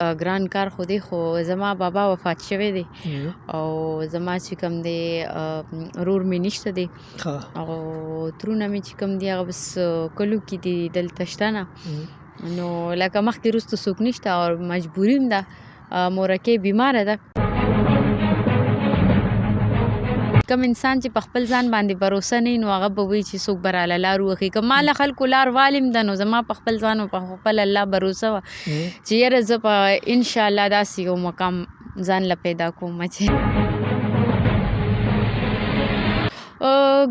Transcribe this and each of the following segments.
ګران کار خو دی خو زما بابا وفات شوی دی او زما چې کوم دی ورور مې نشته دی او ترونه مې چې کوم دی هغه بس کلو کې دي دلته شته نه نو لکه مخکې وروسته څوک نشته او مجبوري هم ده مورکۍ بیماره ده کم انسان چې په خپل ځان باندې باور نه نو هغه به وایي چې څوک به راله لار وښي که ما له خلکو لار والم ده نو زما په خپل ځان او په خپل الله باور وه چې یاره زه به انشاءالله داسې یو مقام ځان له پیدا کوم چې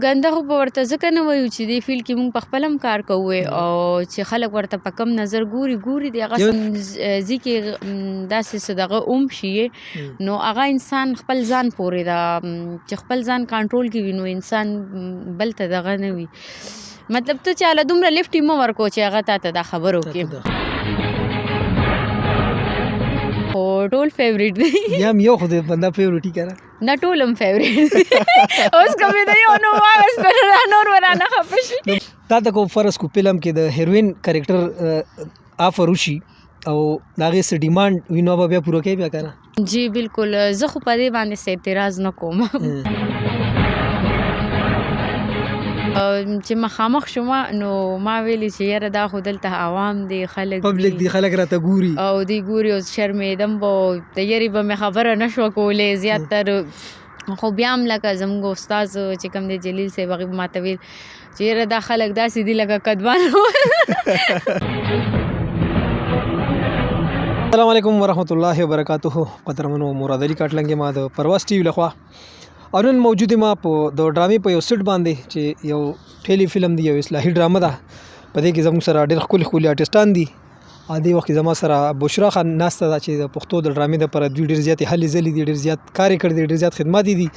ګنده خو به ورته ځکه نه وایو چې دې فیلډ کې مونږ په خپله هم کار کوو او چې خلک ورته په کم نظر ګوري د هغه ځي کې داسې څه دغه شي نو هغه انسان خپل ځان پورې ده چې خپل ځان کنټرول کې وي نو انسان بل ته دغه نه وي مطلب ته چاله دومره لیفټ یې مه ورکو چې هغه تا ته دا خبر وکړي خو ټول فیوریټ دی یا هم یو خو د بنده فیوریټ یې که نه نه ټول هم فیوریټ اوس که مې د یو نوم واخیسته دا نور به رانه خفه شي تا ته کو فرض کو فلم کې د هیروین کرکټر آفر وشي او د هغې څه ډیمانډ وي نو به بیا پوره کوي بیا که نه جی بالکل زه خو په دې باندې څه اعتراض نه کوم چې مخامخ شوم نو ما ویلي چې یاره دا خو دلته عوام دی خلک پبلک دی خلک راته ګوري او دی ګوري او شرمېدم به د یارې به مې خبره نه شوه کولی زیاتر خو بیا هم لکه زموږ استاد چې کوم دی جلیل صاحب هغې به ماته ویل چې یاره دا خلک داسې دي لکه کدبان السلام علیکم ورحمۃ اللہ وبرکاتہ قدرمنو مراد علي کاټلنګ ما د پرواز ټي وي لخوا او نن موجود ما په د ډرامې په یو سټ باندې چې یو ټیلی فلم دی یو اصلاحي ډرامه ده په دې کې زموږ سره ډېر ښکلي آرټسټان دي دې وخت زما سره بشرا خان ناسته ده چې د پښتو د ډرامې دپاره دوی ډېر زیاتې هلې ځلې دي ډېر زیات کار یې کړی دی ډېر زیات خدمات یې دي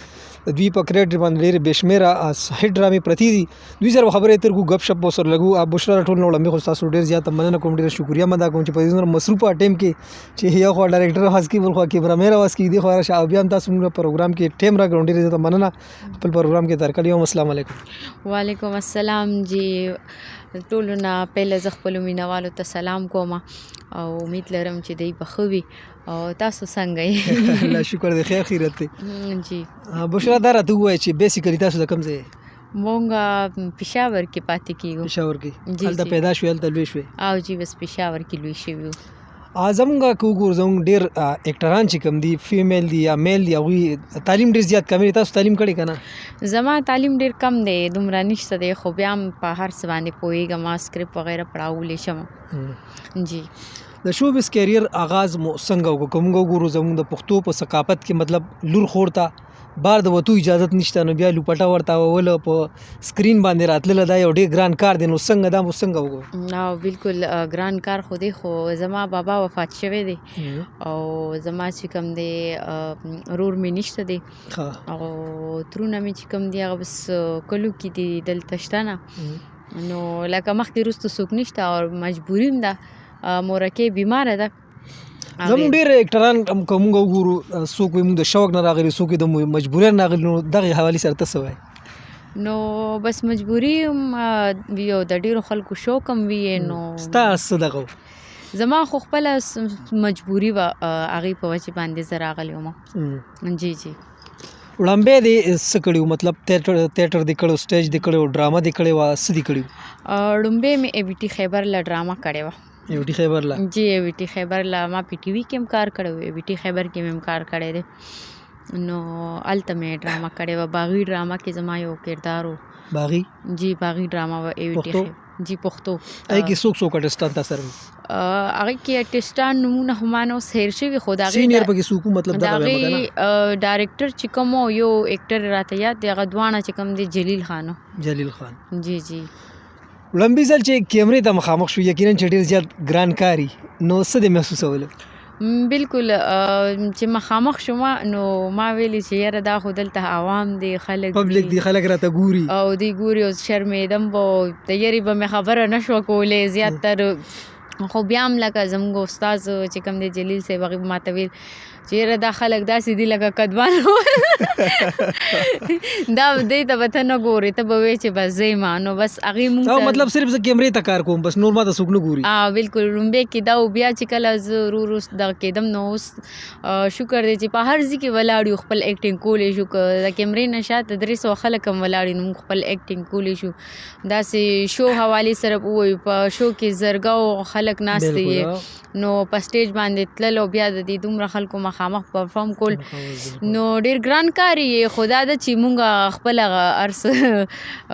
دوی په کریډ باندې ډېرې بې شمېره صحیح ډرامې پرتې دي دوی سره به خبرې اترې کوو ګپ شپ به ورسره لګو بشرا ټول نه وړاندې خو ستاسو ډېر زیاته مننه کوم ډېره شکریه هم ادا کوم چې په دې دومره مصروفه ټایم کې چې یو خوا ډایرکټر اواز کوي بل خوا کیمرامین اواز کوي دې خوا راشه او بیا هم تاسو موږ پروګرام کې ټایم راکړو ډېره زیاته مننه خپل پروګرام کې درکړی یم السلام علیکم وعلیکم السلام جی ټولو نه پهله زه خپلو مینهوالو ته سلام کوم او امید لرم چې دوی به ښه وي او تاسو څنګه یې الله شکر دی خیر خیرت دی جی بشرا دا راته ووایه چې بیسیکلي تاسو د کوم ځای مونږ پېښور کې پاتې کېږو پېښور کې هلته پیدا شوې هلته لوی شوې او جی بس پېښور کې لوی شوي وو زمونږ که وګورو زمونږ ډېر اکټران چې کوم دي فیمیل دي یا میل دي هغوی تعلیم ډېر زیات کم دی تاسو تعلیم کړی که نه زما تعلیم ډېر کم دی دومره نشته دی خو بیا هم په هر څه باندې پوهېږم سکرپټ وغیره پړاولی شم جی د شوبز کیریر آغاز مو څنګه وکړو که موږ وګورو زموږ د پښتو په ثقافت کې مطلب لور خور ته بار د وتو اجازت نشته نو بیا لوپټه ورته ووله په سکرین باندې راتلله دا یو ډېر ګران کار دی نو څنګه دا مو څنګه وکړو او بالکل ګران کار خو دی خو زما بابا وفات شوی دی او زما چې کوم دی ورور مې نشته دی او ترونه مې چې کوم دی هغه بس کلو کې دي دلته شته نه نو لکه مخکې وروسته څوک نشته او مجبوري هم ده مورکۍ بیماره ده زموږ ډېر اکټران که موږ وګورو څوک وایي موږ د شوق نه راغلي څوک د مجبوریان راغلي نو دغې حوالې سره ته څه وایې نو بس مجبوري هم وي او د ډېرو خلکو شوق هم وي نو ستا څه دغه زما خو خپله مجبوري وه هغې په وجې باندې زه راغلی وم جی جی وړاندې دې څه کړي وو مطلب تیټر دې کړی سټیج دې کړی وو ډرامه دې کړې وه څه دې کړي وو لومبۍ مې ای بي ټي خیبر له ډرامه کړې وه ای بي ټي خیبر لا جی ای بي ټي خیبر لا ما پی ټي وي کې هم کار کړی و ای بي ټي خیبر کې مې هم کار کړی دی نو هلته مې ډرامه کړې وه باغي ډرامه کې زما یو کردار و باغي جی باغي ډرامه وه ای بي ټي جی پښتو هغې کې څوک څوک اټسټان تا سره هغې کې اټسټان نومونه خو ما نه اوس هیر شوي خو د سینیر پکې څوک مطلب هغې ډایرکټر چې کوم و یو اکټر راته یاد دی هغه دواړه چې کوم دی جلیل خان جلیل خان جی جی لومبي ځل چې کیمرې ته مخامخ شو یقینا چې ډېر زیات ګران کاري نو څه دې محسوسولو بالکل چې مخامخ شوم نو ما ویلي چې یاره دا خو دلته عوام دی خلک پبلک دی خلک راته ګوري او دی ګوري او شرمېدم به د یارې به مې خبره نه شوه کولی زیاتر خو بیا هم لکه زموږ استاد چې کوم دی جلیل صاحب هغې به ماته ویل چې یاره دا خلک داسې دي لکه کدبان دا دې ته به ته نه ګورې ته به وایې چې بس زه یم نو بس هغې مونږ او مطلب صرف زه کیمرې ته کار کوم بس نور ما ته څوک نه ګوري. بالکل لومبۍ کې دا و بیا چې کله زه ورو ورو دغه کېدم نو اوس شکر دی چې په هر ځای کې ولاړ یو خپل ایکټینګ کولی شو که د کیمرې نه شاته 300 خلک هم ولاړ نو موږ خپل ایکټینګ کولی شو داسې شو حوالې سره به ووایو په شو کې زرګاو خلک ناست یې نو په سټیج باندې تلل او بیا د دې دومره خلکو مخامخ پرفارم کول نو ډېر ګران کار یې خو دا ده چې مونږ خپل هغه هر څه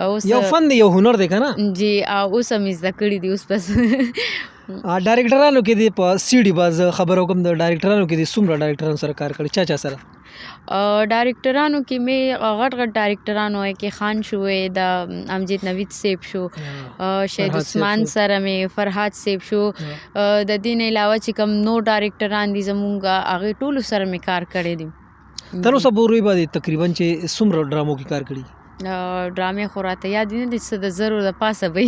اوس یو فن دی یو هنر دی که نه جی اوس هم زده کړي دي اوس بس ډایرکټرانو کې دی په سی ډي باز خبرو کوم د ډایرکټرانو کې دی څومره ډایرکټرانو سره کار کړی چا سره ډایرکټرانو کې مې غټ غټ ډایرکټرانو وی کې خان شوې د امجد نوید صاحب شو شهید عثمان سره مې فرحات صاحب شو د دې نه علاوه چې کوم نو ډایرکټران دي زمونږ هغې ټولو سره مې کار کړی دي تر اوسه پورې به تقریبا چې څومره ډرامو کې کار کړي ډرامې خو راته یاد نه دي څه د زرو د پاسه به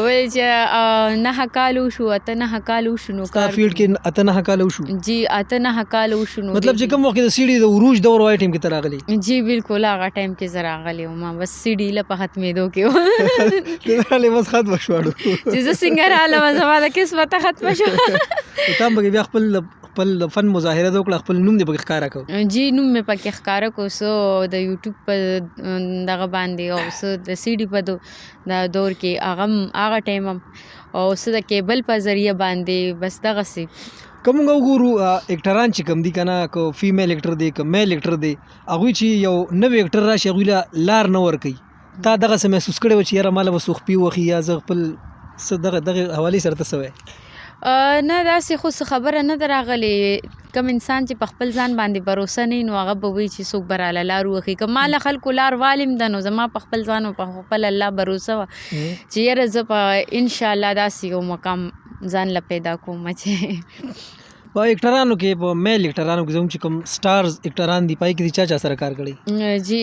وایي چې 9 کال وشو 9 کال وشو نو کار فیلډ کې 9 کال وشو جی 9 کال وشو نو مطلب چې کوم وخت د سی ډي د عروج دور وای ټیم کې ته راغلی جی بالکل هغه ټایم کې زه راغلی وم بس سی ډي له په ختمېدو کې وم بس ختمه شواړو چې زه سنګر عالمه زما د قسمت ختمه شو تا به بیا خپل فن مظاهره وکړه خپل نوم دې پکې ښکاره کړو جی نوم مې پکې ښکاره کړو څه د یوټیوب په دغه باندې او څه د سی ډي په دور کې هغه ټایم هم او څه د کیبل په ذریعه باندې بس دغسې که موږ وګورو اکټران چې کوم دي که نه که فیمیل اکټر دی که میل اکټر دی هغوی چې یو نوی اکټر راشي هغوی له لار نه ورکوي تا دغسې محسوس کړی و چې یاره ما له به سوخپي وخي یا زه خپل څه دغه حوالې سره ته څه وایې نه داسې خو څه خبره نه ده راغلې کم انسان چې په خپل ځان باندې باروسه نه وي نو هغه به وایي چې څوک به راله لار وښي که ما له خلکو لار والم ده نو زما په خپل ځان او په خپل الله باروسه وه چې یاره زه په انشاءالله داسې یو مقام ځان له پیدا کوم چې په اکټرانو کې په میل اکټرانو کې زموږ چې کوم سټارز اکټران دي پای کې چا سره کار کړی جی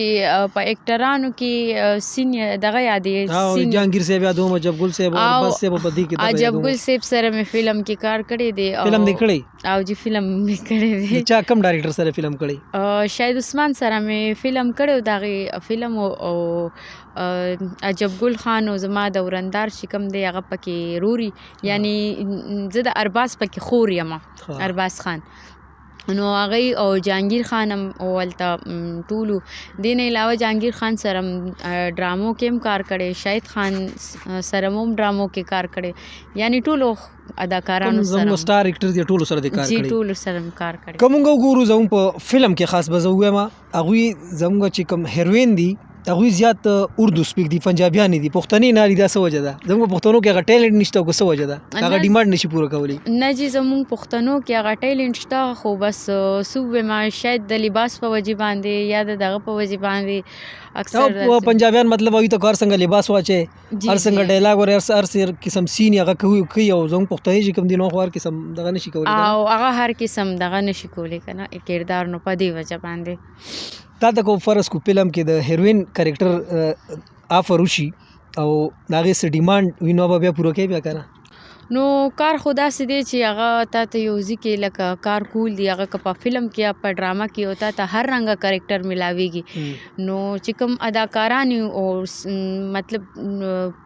په اکټرانو کې سینیئر دغه یادې جهانگیر صاحب یادوم عجب ګل صاحب او بس صاحب په دې کې عجب ګل صاحب سره مې فلم کې کار کړی دی فلم دې کړی او جی فلم مې کړی دی چا کم ډایرکټر سره فلم کړی شهید عثمان سره مې فلم کړی دغه فلم او عجب ګل خان او زما د ورندار چې کوم دی هغه پکې روري یعنی زه د ارباز پکې خور یم ارباز خان نو هغې او جهانگیر خان هم ولته ټولو دې نه علاوه جهانگیر خان سره ډرامو کې هم کار کړی شاهد خان سره هم ډرامو کې کار کړی یعنی ټولو اداکارانو سره زموږ سټار اکټر دي ټولو سره دې کار کړی جی ټولو سره کار کړی که موږ وګورو زموږ په فلم کې خاص به زه ووایم هغوی زموږ چې کوم هیروین دي هغوی زیات اردو سپیک دي پنجابیانې دي پښتنې نه دي دا څه وجه ده زموږ پښتنو کې هغه ټیلنټ نشته او که څه وجه ده هغه ډیمانډ نشي پوره کولی نه جی زموږ پښتنو کې هغه ټیلنټ شته خو بس څه ووایم شاید د لباس په وجې باندې یا د دغه په وجې باندې اکثر پنجابیان مطلب هغوی ته هر څنګه لباس واچي هر څنګه ډایلاګ ور هر قسم سین هغه کوي او زموږ پښتنې چې کوم دي نو خو هر قسم دغه نشي کولی او هغه هر قسم دغه نشي کولی که نه کردار نو په دې وجه باندې تا ته کو فرض کو فلم کې د هیروین کریکټر آفر وشي او د هغې څه ډیمانډ وي نو به بیا پوره کوي بیا که نه نو کار خو داسې دی چې هغه تا ته یو ځای کې لکه کار کول دي هغه که په فلم کې یا په ډرامه کې او تا ته هر رنګه کریکټر ملاویږي نو چې کوم اداکاران او مطلب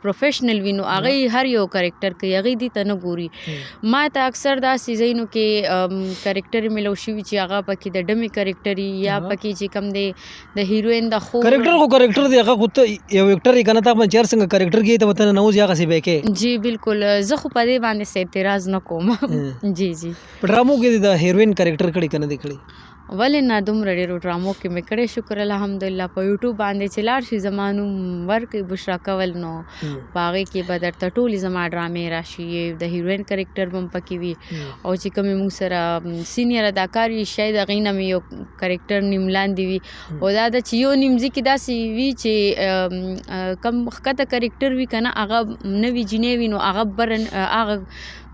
پروفیشنل وي نو هغې هر یو کریکټر کوي هغې دې ته نه ګوري ما ته اکثر داسې ځایونو کې کریکټر ملو شوي چې هغه پکې د ډمې کریکټر یا پکې چې کوم دی د هیروین د خو کریکټر دی هغه خو ته یو اکټر یې که نه تا باندې چې هر څنګه کریکټر کې ته به ته ننوځي هغسې به یې کوې جی بالکل زه خو په دې باندې څه اعتراض نه کوم جی جی په ډرامو کې د هیروین کریکټر کړي که نه دی کړی ولې نه دومره ډېرو ډرامو کې مې کړی شکر الحمدلله په یوټیوب باندې چې لاړ شي زما نوم ورکړي بشرا کول نو په هغې کې به درته ټولې زما ډرامې راشي د هیروین کریکټر به هم پکې وي او چې کومې موږ سره سینیر اداکار وي شاید هغې نه مې یو کریکټر نیم لاندې وي او دا ده چې یو نیم ځای کې داسې وي چې کم ښکته کریکټر وي که نه هغه نوي جینۍ وي نو هغه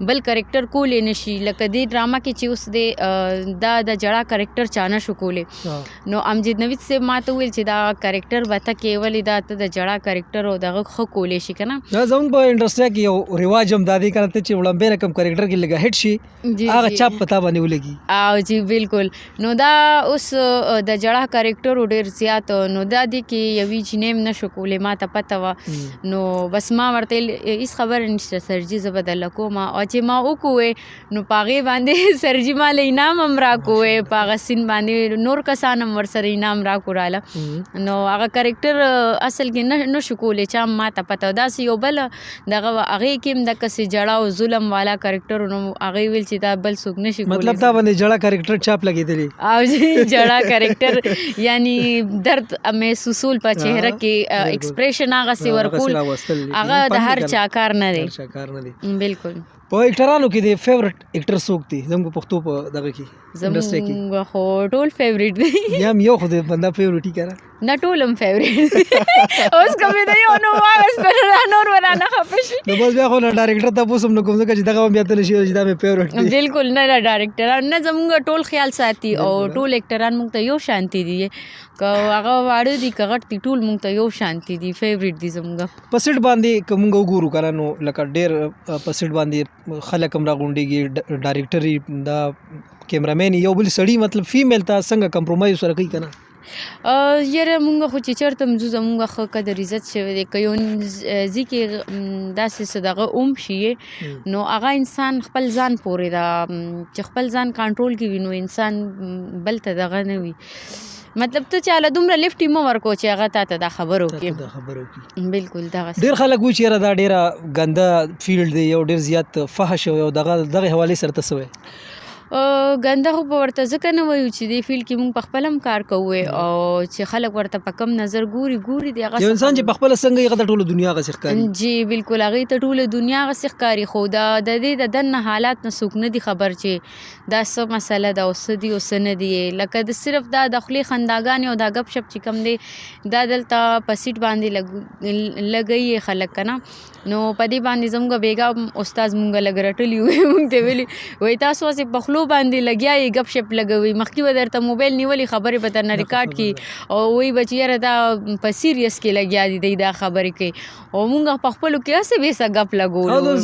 بل کرکټر کولې نشي. لکه دې ډراما کې چې اوس د دا د جړا کرکټر چا نه شو کولی نو امجد نوید صاحب ما ته وویل چې دا کرکټر به ته کې ولې دا ته د جړا کرکټر او دغه ښه کولی شي که نه. دا زموږ په انډسټریا کې یو رواج هم دا دی که نه ته چې وړاندې رقم کرکټر کې لږه هټ شي هغه چاپ په تا باندې ولګي. او جی بالکل. نو دا اوس د جړا کرکټر ډېر زیات نو دا دی کې یوې جینۍ نه شو کولی ما ته پته وه نو بس ما ورته هېڅ خبره نشته سرجي زه به درله کوم او چې ما وکوې نو په هغې باندې سرجي ما له انعام هم راکوې په هغه سین باندې نور کسان هم ورسره انعام راکوراله نو هغه کرکټر اصل کې نه شو کولی چا ما ته پته داسې یو بل دغه هغې کې هم دقسې جړا او ظلم والا کرکټر نو هغې ویل چې دا بل څوک نه شي کولی. مطلب دا باندې جړا کرکټر چاپ لګېدلی او جړا کرکټر یعنی درد محسوسول په چهره کې ایکسپریشن هغسې ورکول هغه د هر چا کار نه دی. بالکل. په اکټرانو کې د فیورټ اکټر څوک دی زموږ پښتو په دغه کې انډسټري کې؟ زموږ خو ټول فیورټ دی. یا هم یو خو د بنده فیورټ یې که نه نه ټول هم فیورټ اوس که مې د یو نوم واخیسته نور به رانه خفه شي نو بس بیا خو له ډایرکټر تپوس هم نه کوم ځکه چې دغه هم بیا ته نشي چې دا مې فیورټ دی. بالکل نه له ډایرکټران نه زموږ ټول خیال ساتي او ټول اکټران موږ ته یو شانتي دي که هغه واړه دي که غټ دي ټول موږ ته یو شانتي دي فیورټ دي زموږ. په سیټ باندې که موږ وګورو که نه نو لکه ډېر په سیټ باندې خلک هم راغونډېږي ډایرکټر دا کیمرامین یو بل سړي مطلب فیمیل ته څنګه کمپرومایز سره کوي که نه؟ یاره مونږ خو چې چېرته ځو زمونږ ښه قدر عزت شوی دی که یو ځي کې داسې څه دغه اوم شي نو هغه انسان خپل ځان پورې ده چې خپل ځان کنټرول کې وي نو انسان بل ته دغه نه وي مطلب ته چاله دومره لیفټ مه ورکو چې هغه تا ته دا خبر وکړي. بالکل دغسې ډېر خلک وایي چې یاره دا ډېره ګنده فیلډ دی یو ډېر زیات فحش او دغه حوالې سره ته څه وایې؟ ګنده خو به ورته ځکه نه وایو چې دې فیلډ کې مونږ په خپله هم کار کوو او چې خلک ورته په کم نظر ګوري د هغه یو انسان چې په خپله څنګه هغه ته ټوله دنیا هغسې ښکاري. جی بالکل هغې ته ټوله دنیا هغسې ښکاري خو د دې د دننه حالات نه څوک نه دي خبر چې دا څه مسله ده او څه دي او څه نه دي لکه د صرف دا د خولې خنداګانې او دا ګپ شپ چې کوم دی دا دلته په سیټ باندې لګوي خلک که نه نو په دې باندې زموږ بیګا استاد مونږ لږ رټلي وی مونږ ته ویلي وایي تاسو هسې په خولو باندې لګیا یې ګپ شپ لګوي مخکې به درته موبایل نیولي خبرې به درنه ریکارډ کړي او وایي به چې یاره دا په سیریس کې لګیا دي دی دا خبرې کوي او مونږ په خپلو کې هسې بېسه ګپ لګولو.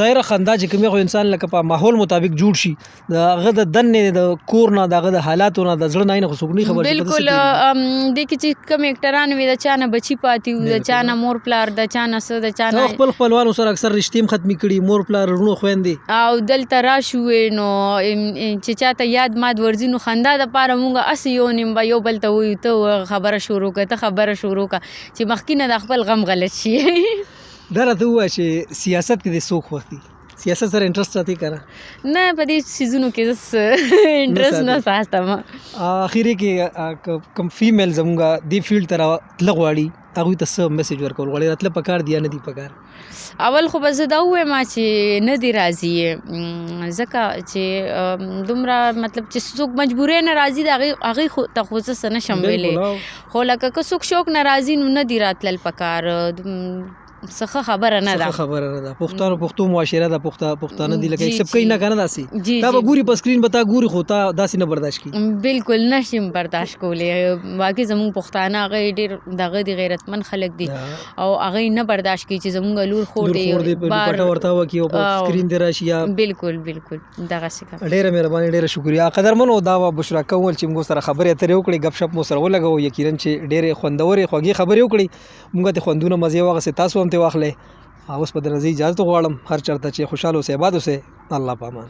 ظاهره خندا چې کوم خو انسان لکه په ماحول مطابق جوړ شي د هغه د دننې د کور نه د هغه د حالاتو نه د زړه نه خو څوک نه خبر. بالکل دې کې چې کوم اکټران وي د چا نه بچي پاتې وي د چا نه مور پلار د چا نه څه د چا نه خپل خپلوانو سره اکثر رشتې هم ختمې کړي مور پلار وروڼو خویندې او دلته راشو نو چې چاته یاد ماد ورځي نو خندا دپاره مونږ هسې یو نیم به یو بل ته وایو ته خبره شروع کړه ته خبره شروع کړه چې مخکې نه د خپل غم غلط شي. دا راته ووایه چې سیاست کې دې څوک خوښ دي؟ سیاست سره انټرسټ راته که نه؟ نه په دې څیزونو کې انټرسټ نه ساتم. اخرې کې کوم فیمیل زموږ دې فیلډ ته راتله غواړي هغوی ته څه میسیج ورکول غواړي راتله پکار دي یا نه دي پکار؟ اول خو به زه دا ووایم چې نه دي راځي ځکه چې دومره مطلب چې څوک مجبورۍ نه راځي د هغې خو ته خو زه څه نشم ویلی خو لکه که څوک شوق نه راځي نو نه دي راتلل پکار څه خبره نه ده. پښتو معاشره ده پښتانه دي لکه ایکسپټ کوي نه که نه داسې دا به ګوري په سکرین به تا ګوري خو تا داسې نه برداشت کړي. بالکل نشم برداشت کولی باقي زموږ پښتانه هغې ډېر دغه دي غیرتمند خلک دي او هغې نه برداشت کوي چې زموږ لور خور دی پټه ورته وکړي او په سکرین دې راشي یا بالکل دغسې کار. ډېره مهرباني ډېره شکریه قدرمنو دا وه بشرا کول چې موږ سره خبرې اترې وکړې ګپ شپ مو سره ولګوو یقینا چې ډېرې خوندورې خوږې خبرې وکړې موږ ته خوندونه مزې واخیستې تاسو هم ترې واخلئ. اوس په درنه زه اجازت غواړم هر چېرته چې خوشحاله اوسئ آباد اوسئ الله پامان.